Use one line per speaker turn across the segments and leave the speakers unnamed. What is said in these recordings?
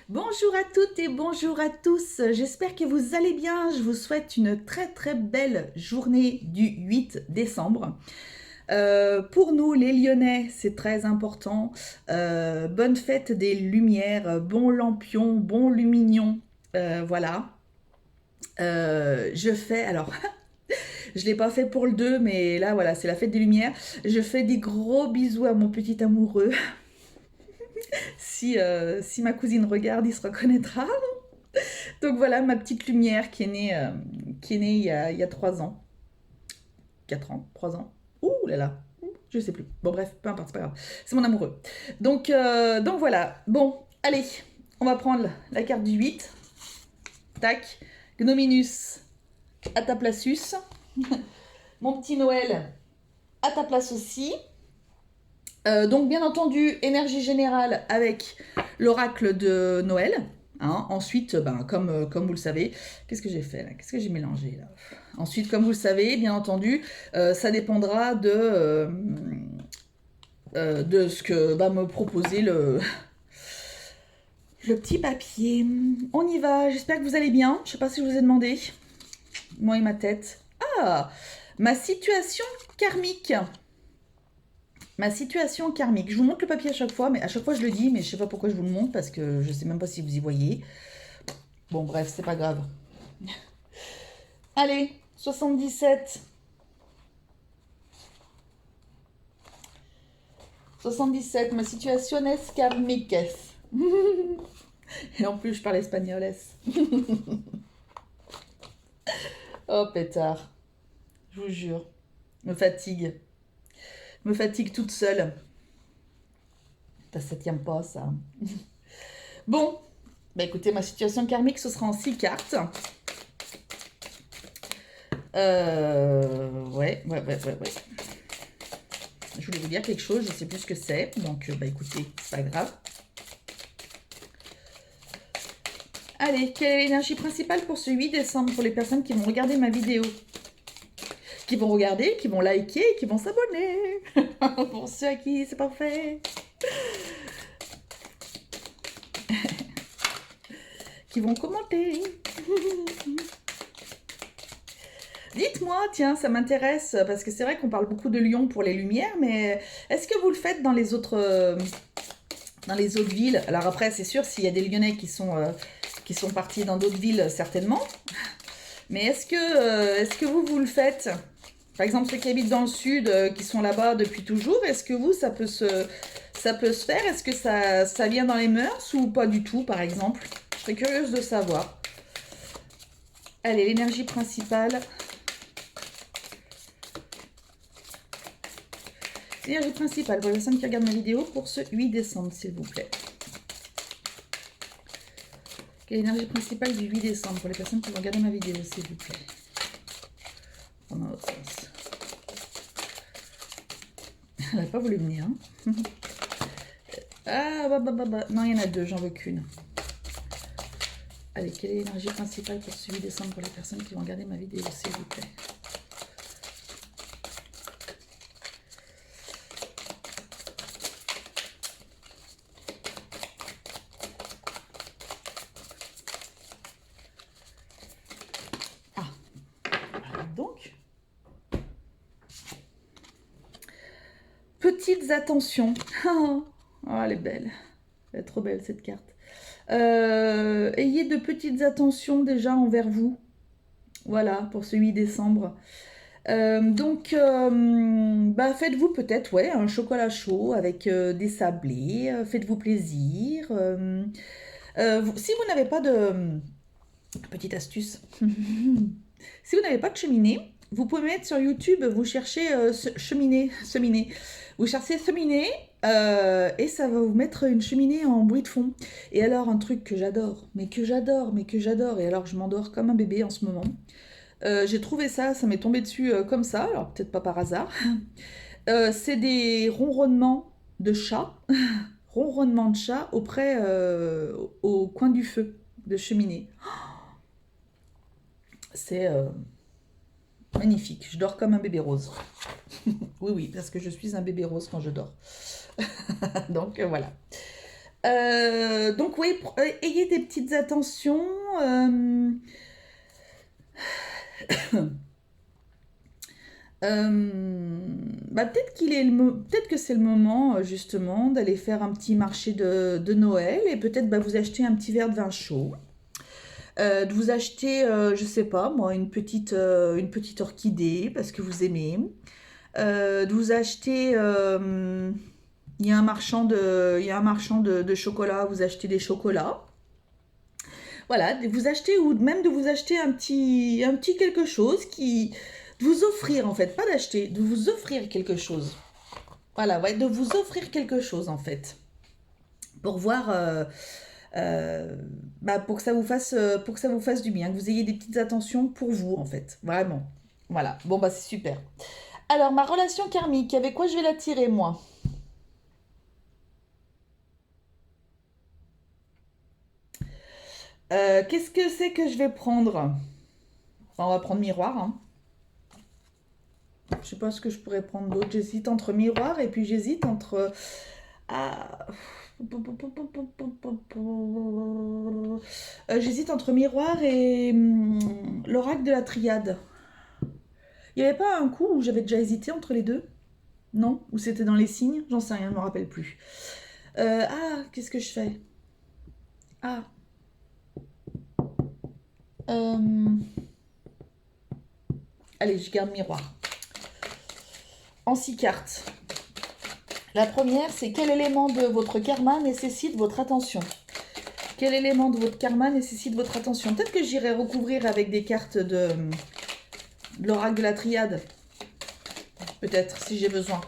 Bonjour à toutes et bonjour à tous, j'espère que vous allez bien, je vous souhaite une très très belle journée du 8 décembre. Pour nous les Lyonnais, c'est très important, bonne fête des Lumières, bon lampion, bon lumignon, voilà. Je fais, alors je ne l'ai pas fait pour le 2, mais là voilà, c'est la fête des Lumières. Je fais des gros bisous à mon petit amoureux. Si ma cousine regarde, il se reconnaîtra. Donc voilà ma petite lumière qui est née il y a 3 ans. 4 ans, 3 ans. Ouh là là, je sais plus. Bon bref, peu importe, c'est pas grave. C'est mon amoureux. Donc voilà. Bon, allez, on va prendre la carte du 8. Tac. Gnominus à ta placeus. Mon petit Noël à ta place aussi. Donc bien entendu, énergie générale avec l'oracle de Noël. Hein. Ensuite, comme vous le savez, qu'est-ce que j'ai fait là? Qu'est-ce que j'ai mélangé là? Ensuite, comme vous le savez, bien entendu, ça dépendra de ce que va me proposer le petit papier. On y va, j'espère que vous allez bien. Je sais pas si je vous ai demandé. Moi et ma tête. Ah, ma situation karmique. Ma situation karmique. Je vous montre le papier à chaque fois, mais à chaque fois je le dis, mais je sais pas pourquoi je vous le montre parce que je sais même pas si vous y voyez. Bon, bref, c'est pas grave. Allez, 77. 77, ma situation es karmiques. Et en plus, je parle espagnol. Oh, pétard. Je vous jure. Me fatigue. Me fatigue toute seule. Ça tient pas, ça. Bon, bah écoutez, ma situation karmique, ce sera en 6 cartes. Ouais. Je voulais vous dire quelque chose, je sais plus ce que c'est. Donc, bah écoutez, c'est pas grave. Allez, quelle est l'énergie principale pour ce 8 décembre pour les personnes qui vont regarder ma vidéo? Qui vont regarder, qui vont liker, qui vont s'abonner. Pour ceux à qui c'est pas fait. Qui vont commenter. Dites-moi, tiens, ça m'intéresse, parce que c'est vrai qu'on parle beaucoup de Lyon pour les lumières, mais est-ce que vous le faites dans les autres villes? Alors après, c'est sûr, s'il y a des Lyonnais qui sont partis dans d'autres villes, certainement. Mais est-ce que vous le faites? Par exemple, ceux qui habitent dans le sud, qui sont là-bas depuis toujours, est-ce que vous, ça peut se faire? Est-ce que ça vient dans les mœurs ou pas du tout, par exemple? Je serais curieuse de savoir. Allez, l'énergie principale. L'énergie principale pour les personnes qui regardent ma vidéo pour ce 8 décembre, s'il vous plaît. Quelle est l'énergie principale du 8 décembre pour les personnes qui vont regarder ma vidéo, s'il vous plaît? Dans l'autre sens. Elle n'a pas voulu venir. Hein. Ah, non, il y en a 2, j'en veux qu'une. Allez, quelle est l'énergie principale pour ce 8 décembre pour les personnes qui vont regarder ma vidéo, s'il vous plaît? Donc, petites attentions. Oh, elle est belle. Elle est trop belle cette carte. Ayez de petites attentions déjà envers vous. Voilà, pour ce 8 décembre. Faites-vous peut-être un chocolat chaud avec des sablés. Faites-vous plaisir. Si vous n'avez pas de... Petite astuce. Si vous n'avez pas de cheminée, vous pouvez mettre sur YouTube, vous cherchez cheminée. Vous cherchez cheminée et ça va vous mettre une cheminée en bruit de fond. Et alors, un truc que j'adore, et alors je m'endors comme un bébé en ce moment. J'ai trouvé ça m'est tombé dessus comme ça, alors peut-être pas par hasard. C'est des ronronnements de chat, ronronnements de chat au coin du feu de cheminée. C'est magnifique, je dors comme un bébé rose. Oui, parce que je suis un bébé rose quand je dors. Donc voilà. Donc oui, ayez des petites attentions. euh, Bah, peut-être que c'est le moment justement d'aller faire un petit marché de Noël et peut-être bah, vous acheter un petit verre de vin chaud. De vous acheter, je sais pas moi, une petite orchidée parce que vous aimez. De vous acheter, il y a un marchand de chocolat, vous achetez des chocolats. Voilà, de vous acheter ou même de vous acheter un petit quelque chose de vous offrir en fait, pas d'acheter, de vous offrir quelque chose. Voilà, ouais, de vous offrir quelque chose en fait, pour voir, euh, bah, pour que ça vous fasse du bien, que vous ayez des petites attentions pour vous en fait, vraiment. Voilà, bon bah c'est super. Alors ma relation karmique, avec quoi je vais l'attirer moi? Qu'est-ce que c'est que je vais prendre? Enfin, on va prendre miroir, hein. Je sais pas ce que je pourrais prendre d'autre. J'hésite entre miroir et puis j'hésite entre. Ah. J'hésite entre miroir et l'oracle de la triade. Il n'y avait pas un coup où j'avais déjà hésité entre les deux? Non? Ou c'était dans les signes? J'en sais rien, je me rappelle plus. Qu'est-ce que je fais? Ah. euh, Allez, je garde miroir. En 6 cartes. La première, c'est quel élément de votre karma nécessite votre attention? Quel élément de votre karma nécessite votre attention? Peut-être que j'irai recouvrir avec des cartes de l'oracle de la triade. Peut-être, si j'ai besoin.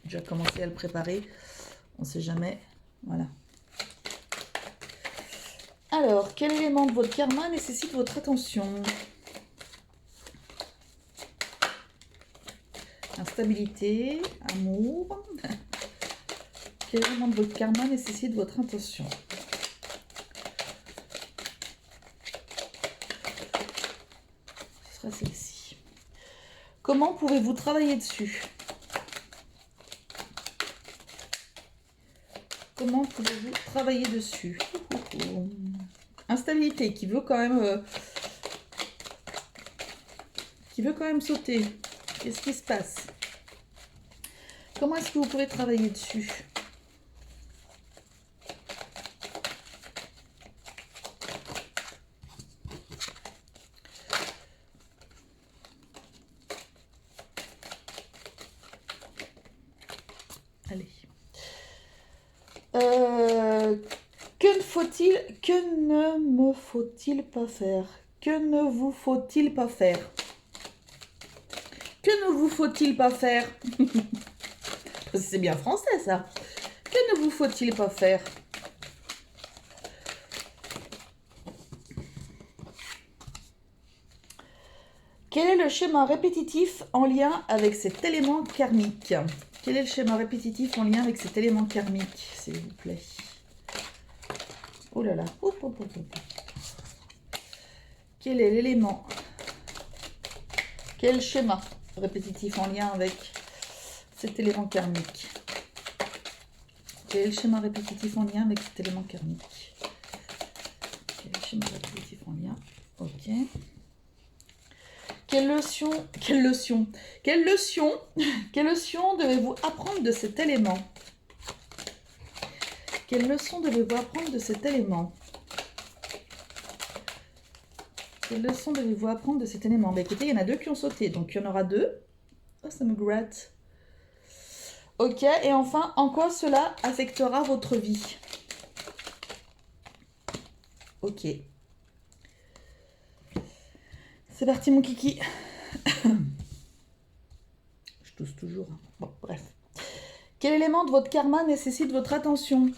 J'ai déjà commencé à le préparer. On ne sait jamais. Voilà. Alors, quel élément de votre karma nécessite votre attention? Instabilité, amour. Quel élément de votre karma nécessite votre attention? Ce sera celle-ci. Comment pouvez-vous travailler dessus? Comment pouvez-vous travailler dessus? Instabilité qui veut quand même sauter. Qu'est-ce qui se passe? Comment est-ce que vous pouvez travailler dessus? Allez. Que ne me faut-il pas faire? Que ne vous faut-il pas faire? Que ne vous faut-il pas faire? C'est bien français ça. Que ne vous faut-il pas faire? Quel est le schéma répétitif en lien avec cet élément karmique? Quel est le schéma répétitif en lien avec cet élément karmique, s'il vous plaît? Oh là là. Quel est l'élément? Quel schéma répétitif en lien avec cet élément karmique? Quel est le schéma répétitif en lien avec cet élément karmique? Quel est le schéma répétitif en lien? Ok. Quelle leçon devez-vous apprendre de cet élément? Quelle leçon devez-vous apprendre de cet élément? Quelle leçon devez-vous apprendre de cet élément? Bah écoutez, il y en a deux qui ont sauté, donc il y en aura deux. Oh, ça me gratte. Ok, et enfin, en quoi cela affectera votre vie? Ok. C'est parti mon kiki. Je tousse toujours. Bon, bref. Quel élément de votre karma nécessite votre attention?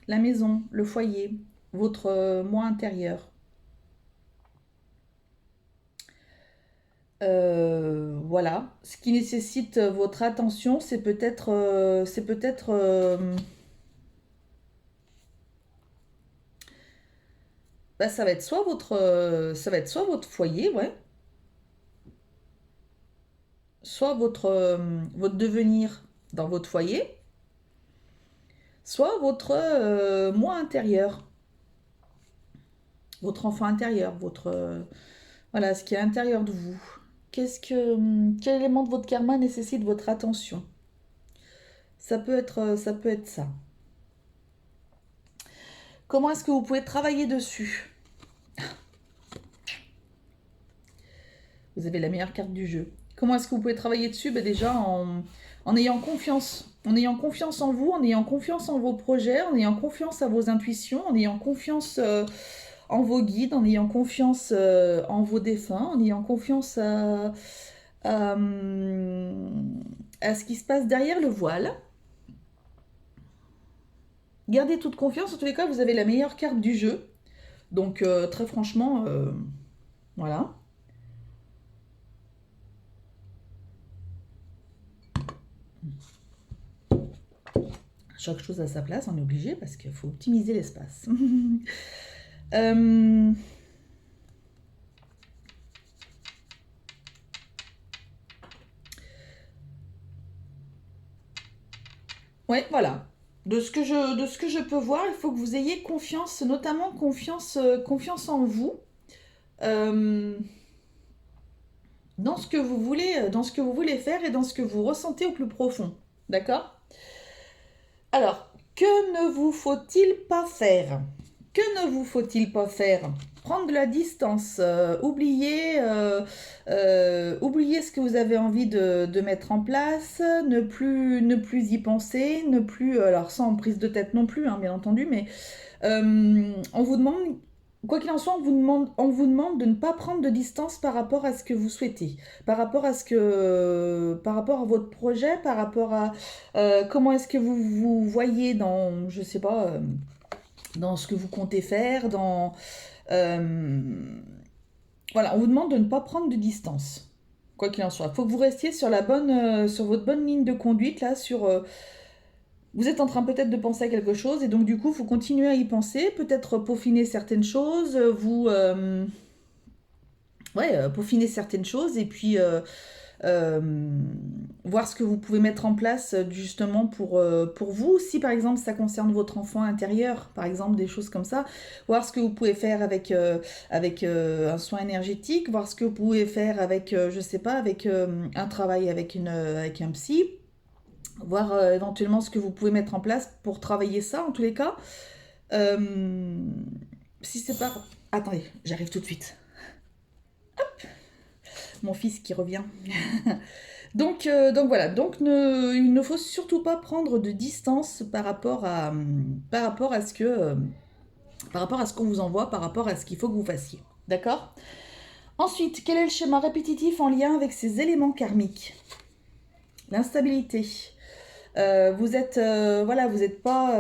La maison, le foyer, votre moi intérieur. Voilà. Ce qui nécessite votre attention, c'est peut-être, bah, ça va être soit votre foyer, ouais, soit votre devenir dans votre foyer, soit votre moi intérieur, votre enfant intérieur, votre voilà, ce qui est à l'intérieur de vous. Quel élément de votre karma nécessite votre attention? Ça peut être ça. Comment est-ce que vous pouvez travailler dessus? Vous avez la meilleure carte du jeu. Comment est-ce que vous pouvez travailler dessus? Ben déjà en ayant confiance. En ayant confiance en vous, en ayant confiance en vos projets, en ayant confiance à vos intuitions, en ayant confiance en vos guides, en ayant confiance en vos défunts, en ayant confiance à, à ce qui se passe derrière le voile. Gardez toute confiance. En tous les cas, vous avez la meilleure carte du jeu. Donc, très franchement, voilà. Chaque chose à sa place, on est obligé parce qu'il faut optimiser l'espace. Ouais, voilà. De ce que je peux voir, il faut que vous ayez confiance, notamment confiance en vous, euh, dans ce que vous voulez faire et dans ce que vous ressentez au plus profond. D'accord? Alors, que ne vous faut-il pas faire? Que ne vous faut-il pas faire? Prendre de la distance, oublier ce que vous avez envie de mettre en place, ne plus y penser, ne plus, alors sans prise de tête non plus, hein, bien entendu, mais on vous demande, quoi qu'il en soit, on vous demande de ne pas prendre de distance par rapport à ce que vous souhaitez, par rapport à votre projet, par rapport à comment est-ce que vous vous voyez dans, je sais pas, dans ce que vous comptez faire, voilà, on vous demande de ne pas prendre de distance, quoi qu'il en soit. Il faut que vous restiez sur sur votre bonne ligne de conduite là, vous êtes en train peut-être de penser à quelque chose et donc du coup, il faut continuer à y penser, peut-être peaufiner certaines choses, peaufiner certaines choses et puis euh, voir ce que vous pouvez mettre en place justement pour vous. Si par exemple ça concerne votre enfant intérieur, par exemple des choses comme ça, voir ce que vous pouvez faire avec un soin énergétique, voir ce que vous pouvez faire avec, je sais pas, avec un travail avec un psy, voir éventuellement ce que vous pouvez mettre en place pour travailler ça en tous les cas. Euh, si c'est pas... Attendez, j'arrive tout de suite. Mon fils qui revient. Donc voilà, il ne faut surtout pas prendre de distance par rapport à ce que, par rapport à ce qu'on vous envoie, par rapport à ce qu'il faut que vous fassiez. D'accord? Ensuite, quel est le schéma répétitif en lien avec ces éléments karmiques? L'instabilité. Vous êtes, voilà, vous êtes pas,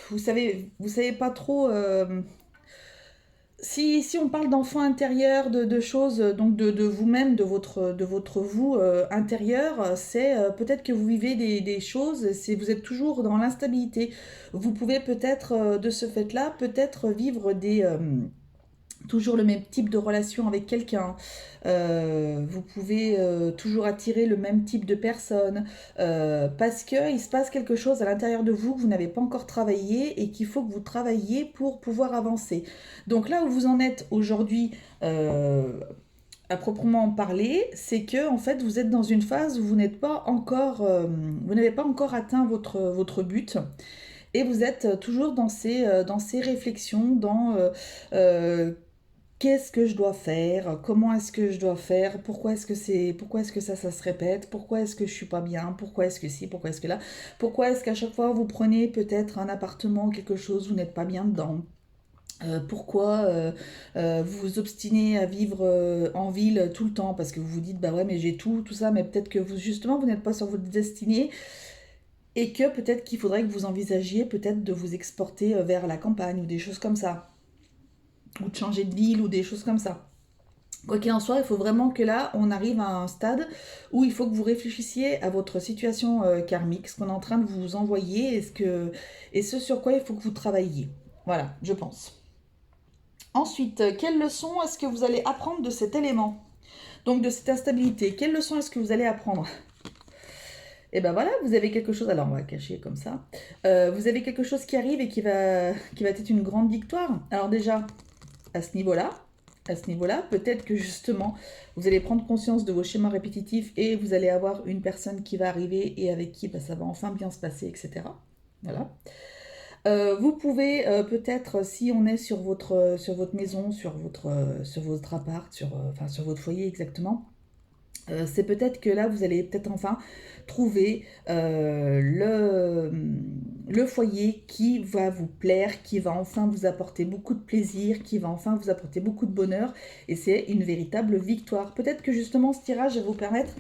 vous savez pas trop. Si on parle d'enfant intérieur, de choses, donc de vous-même, de votre vous intérieur, c'est peut-être que vous vivez des choses, vous êtes toujours dans l'instabilité. Vous pouvez peut-être, de ce fait-là, peut-être vivre toujours le même type de relation avec quelqu'un. Vous pouvez toujours attirer le même type de personne parce qu'il se passe quelque chose à l'intérieur de vous que vous n'avez pas encore travaillé et qu'il faut que vous travailliez pour pouvoir avancer. Donc là où vous en êtes aujourd'hui, à proprement parler, c'est que en fait vous êtes dans une phase où vous n'êtes pas encore, vous n'avez pas encore atteint votre but. Et vous êtes toujours dans ces réflexions, euh, qu'est-ce que je dois faire? Comment est-ce que je dois faire? Pourquoi est-ce que ça se répète? Pourquoi est-ce que je suis pas bien? Pourquoi est-ce que si? Pourquoi est-ce que là? Pourquoi est-ce qu'à chaque fois vous prenez peut-être un appartement ou quelque chose, vous n'êtes pas bien dedans? Pourquoi vous vous obstinez à vivre en ville tout le temps? Parce que vous vous dites, bah ouais, mais j'ai tout ça, mais peut-être que vous, justement, vous n'êtes pas sur votre destinée et que peut-être qu'il faudrait que vous envisagiez peut-être de vous exporter vers la campagne ou des choses comme ça, ou de changer de ville ou des choses comme ça. Quoi qu'il en soit, il faut vraiment que là, on arrive à un stade où il faut que vous réfléchissiez à votre situation karmique, ce qu'on est en train de vous envoyer et ce sur quoi il faut que vous travailliez. Voilà, je pense. Ensuite, quelle leçon est-ce que vous allez apprendre de cet élément? Donc de cette instabilité, quelle leçon est-ce que vous allez apprendre? Et ben voilà, vous avez quelque chose, alors on va cacher comme ça. Vous avez quelque chose qui arrive et qui va être une grande victoire. Alors déjà, à ce niveau-là, peut-être que justement, vous allez prendre conscience de vos schémas répétitifs et vous allez avoir une personne qui va arriver et avec qui ça va enfin bien se passer, etc. Voilà. Vous pouvez peut-être, si on est sur votre maison, sur votre appart, enfin, sur votre foyer exactement, c'est peut-être que là, vous allez peut-être enfin trouver le foyer qui va vous plaire, qui va enfin vous apporter beaucoup de plaisir, qui va enfin vous apporter beaucoup de bonheur. Et c'est une véritable victoire. Peut-être que justement, ce tirage va vous permettre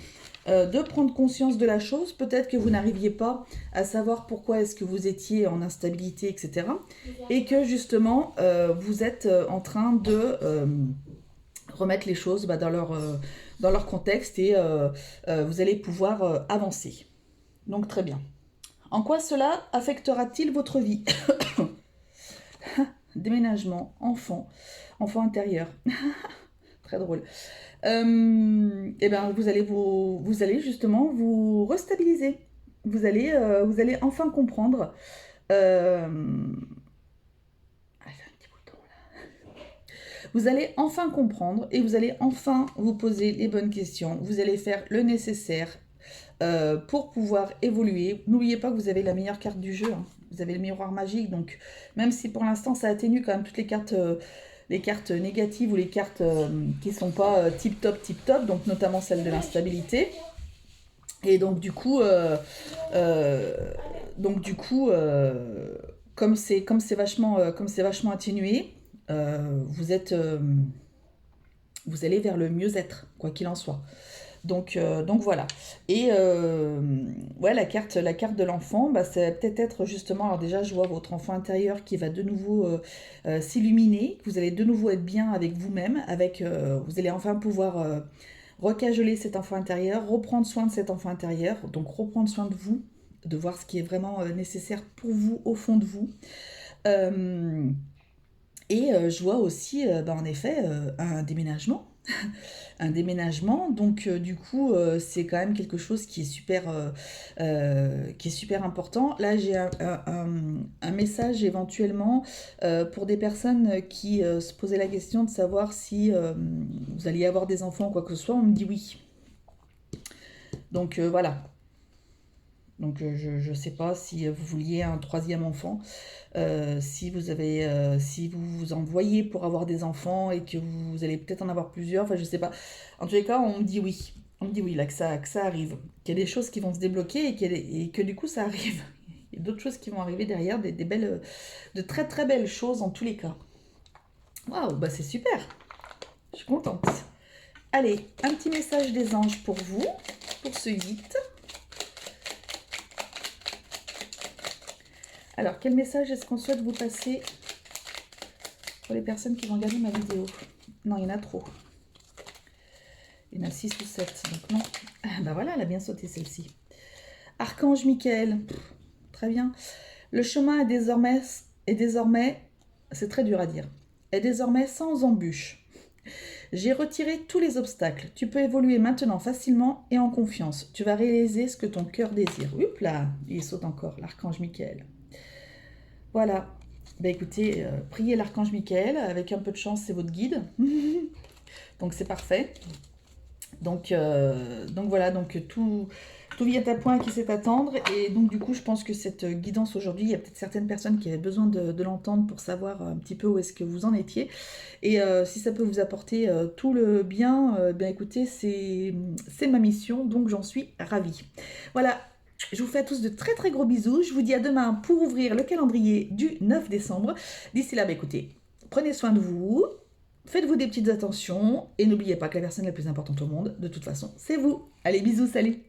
de prendre conscience de la chose. Peut-être que vous n'arriviez pas à savoir pourquoi est-ce que vous étiez en instabilité, etc. Et que justement, vous êtes en train de remettre les choses dans leur contexte et vous allez pouvoir avancer. Donc très bien. En quoi cela affectera-t-il votre vie? Déménagement, enfant intérieur. Très drôle. Et ben vous allez justement vous restabiliser. Vous allez enfin comprendre. Vous allez enfin comprendre et vous allez enfin vous poser les bonnes questions. Vous allez faire le nécessaire pour pouvoir évoluer. N'oubliez pas que vous avez la meilleure carte du jeu. Hein. Vous avez le miroir magique. Donc, même si pour l'instant ça atténue quand même toutes les cartes négatives ou les cartes qui ne sont pas tip top, donc notamment celle de l'instabilité. Et donc, du coup, comme c'est vachement atténué, vous allez vers le mieux-être, quoi qu'il en soit. Donc voilà. Et ouais, la carte de l'enfant, bah, c'est peut-être justement, alors déjà je vois votre enfant intérieur qui va de nouveau s'illuminer, que vous allez de nouveau être bien avec vous-même, vous allez enfin pouvoir recajoler cet enfant intérieur, reprendre soin de cet enfant intérieur, donc reprendre soin de vous, de voir ce qui est vraiment nécessaire pour vous au fond de vous. Euh, je vois aussi, bah, en effet, un déménagement. Un déménagement, donc du coup, c'est quand même quelque chose qui est super important. Là, j'ai un message éventuellement pour des personnes qui se posaient la question de savoir si vous alliez avoir des enfants ou quoi que ce soit. On me dit oui. Donc voilà. Donc je ne sais pas si vous vouliez un troisième enfant, si vous en voyez pour avoir des enfants et que vous allez peut-être en avoir plusieurs, enfin je sais pas. En tous les cas, on me dit oui. On me dit oui, là, que ça arrive. Qu'il y a des choses qui vont se débloquer et que du coup ça arrive. Il y a d'autres choses qui vont arriver derrière, des belles, de très très belles choses en tous les cas. Waouh, bah c'est super. Je suis contente. Allez, un petit message des anges pour vous, pour ce 8. Alors, quel message est-ce qu'on souhaite vous passer pour les personnes qui vont regarder ma vidéo? Non, il y en a trop. Il y en a 6 ou 7, donc non. Ah, bah voilà, elle a bien sauté celle-ci. Archange Michael, très bien. Le chemin est désormais, c'est très dur à dire, est désormais sans embûche. J'ai retiré tous les obstacles. Tu peux évoluer maintenant facilement et en confiance. Tu vas réaliser ce que ton cœur désire. Oups là, il saute encore, l'archange Michael. Voilà. Bah écoutez, priez l'archange Michael, avec un peu de chance, c'est votre guide. Donc c'est parfait. Donc voilà, donc tout vient à point qui sait attendre. Et donc du coup, je pense que cette guidance aujourd'hui, il y a peut-être certaines personnes qui avaient besoin de l'entendre pour savoir un petit peu où est-ce que vous en étiez. Et si ça peut vous apporter tout le bien, bien écoutez, c'est ma mission, donc j'en suis ravie. Voilà. Je vous fais à tous de très très gros bisous. Je vous dis à demain pour ouvrir le calendrier du 9 décembre. D'ici là, bah écoutez, prenez soin de vous, faites-vous des petites attentions et n'oubliez pas que la personne la plus importante au monde, de toute façon, c'est vous. Allez, bisous, salut!